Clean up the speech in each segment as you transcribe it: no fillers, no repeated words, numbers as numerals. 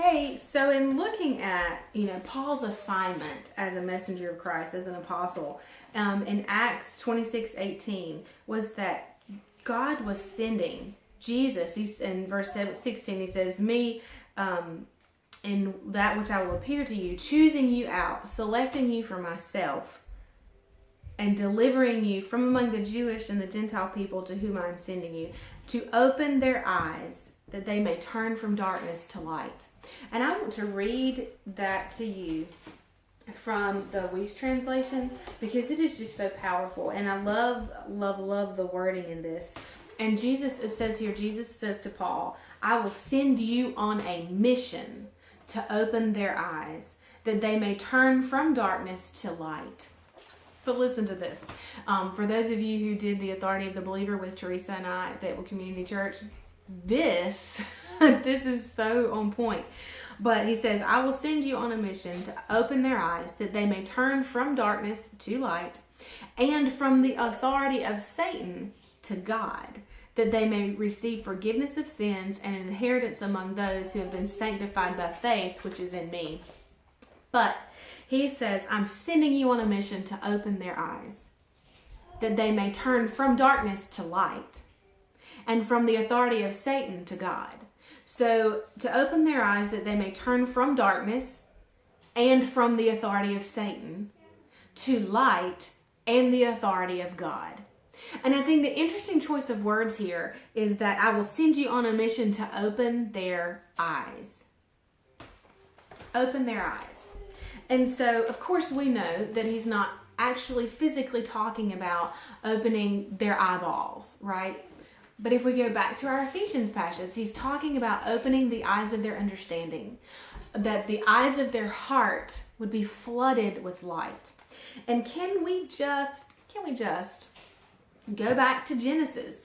Hey, so in looking at, Paul's assignment as a messenger of Christ, as an apostle, in Acts 26:18, was that God was sending Jesus. He's in verse 16, he says, me, in that which I will appear to you, choosing you out, selecting you for myself, and delivering you from among the Jewish and the Gentile people to whom I am sending you, to open their eyes that they may turn from darkness to light. And I want to read that to you from the Weiss translation because it is just so powerful. And I love the wording in this. And it says here, Jesus says to Paul, I will send you on a mission to open their eyes that they may turn from darkness to light. But listen to this. For those of you who did the Authority of the Believer with Teresa and I at Fayetteville Community Church, this is so on point. But he says, I will send you on a mission to open their eyes that they may turn from darkness to light and from the authority of Satan to God, that they may receive forgiveness of sins and an inheritance among those who have been sanctified by faith, which is in me. But he says, I'm sending you on a mission to open their eyes that they may turn from darkness to light and from the authority of Satan to God. So to open their eyes that they may turn from darkness and from the authority of Satan to light and the authority of God. And I think the interesting choice of words here is that I will send you on a mission to open their eyes. Open their eyes. And so, of course, we know that he's not actually physically talking about opening their eyeballs, right? But if we go back to our Ephesians passage, he's talking about opening the eyes of their understanding, that the eyes of their heart would be flooded with light. And can we just go back to Genesis?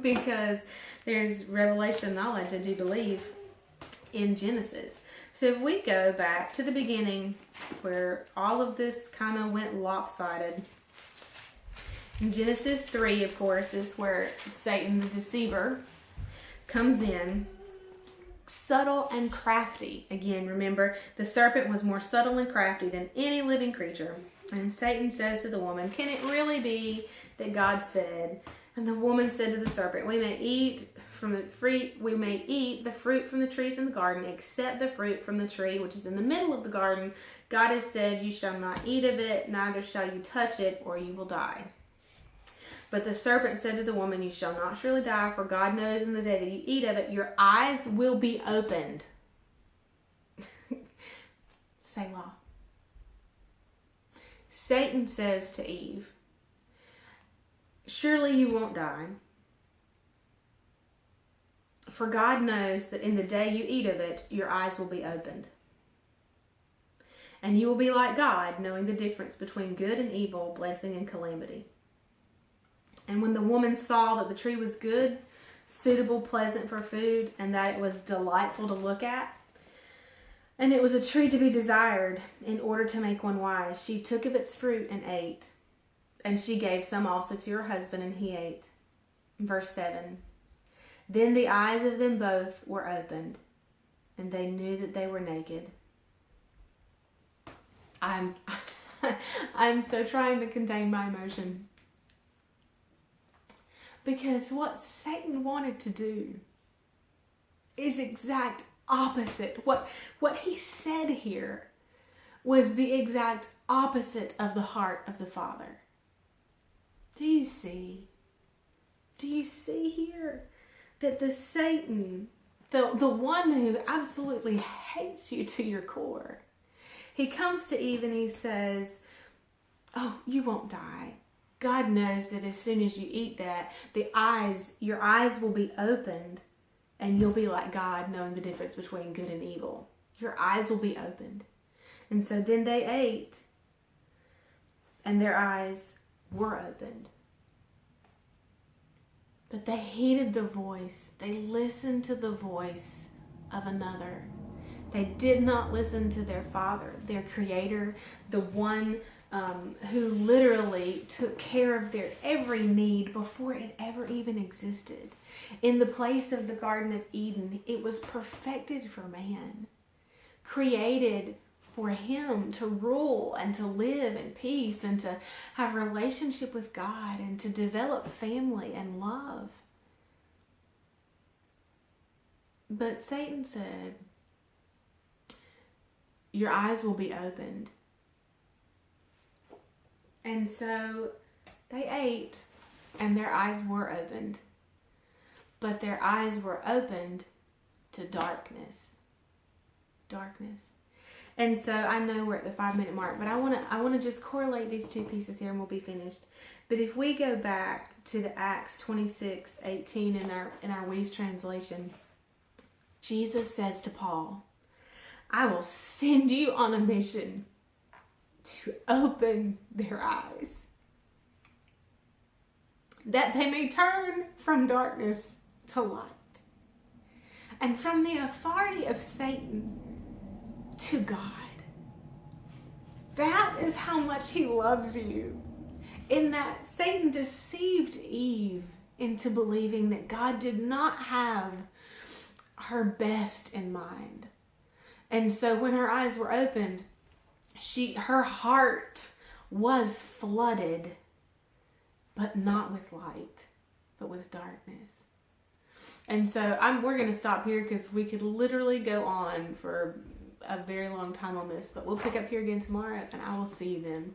Because there's revelation knowledge, I do believe, in Genesis. So if we go back to the beginning where all of this kind of went lopsided, in Genesis 3, of course, is where Satan, the deceiver, comes in, subtle and crafty. Again, remember, the serpent was more subtle and crafty than any living creature. And Satan says to the woman, can it really be that God said? And the woman said to the serpent, we may eat the fruit from the trees in the garden, except the fruit from the tree which is in the middle of the garden. God has said, you shall not eat of it, neither shall you touch it, or you will die. But the serpent said to the woman, you shall not surely die, for God knows in the day that you eat of it, your eyes will be opened. Selah. Satan says to Eve, surely you won't die, for God knows that in the day you eat of it, your eyes will be opened. And you will be like God, knowing the difference between good and evil, blessing and calamity. And when the woman saw that the tree was good, suitable, pleasant for food, and that it was delightful to look at, and it was a tree to be desired in order to make one wise, she took of its fruit and ate. And she gave some also to her husband, and he ate. Verse 7. Then the eyes of them both were opened, and they knew that they were naked. I'm so trying to contain my emotion. Because what Satan wanted to do is exact opposite. What he said here was the exact opposite of the heart of the Father. Do you see? Do you see here that the Satan, the one who absolutely hates you to your core, he comes to Eve and he says, oh, you won't die. God knows that as soon as you eat that, your eyes will be opened and you'll be like God, knowing the difference between good and evil. Your eyes will be opened. And so then they ate and their eyes were opened. But they heeded the voice. They listened to the voice of another. They did not listen to their Father, their Creator, the one who literally took care of their every need before it ever even existed. In the place of the Garden of Eden, it was perfected for man. created for him to rule and to live in peace and to have a relationship with God and to develop family and love. But Satan said, your eyes will be opened. And so they ate and their eyes were opened. But their eyes were opened to darkness. Darkness. And so I know we're at the 5-minute mark, but I want to just correlate these two pieces here and we'll be finished. But if we go back to the Acts 26:18 in our Weiss translation, Jesus says to Paul, I will send you on a mission to open their eyes, that they may turn from darkness to light, and from the authority of Satan to God. That is how much he loves you. In that Satan deceived Eve into believing that God did not have her best in mind. And so when her eyes were opened, her heart was flooded, but not with light, but with darkness. And so we're going to stop here because we could literally go on for a very long time on this, but we'll pick up here again tomorrow and I will see you then.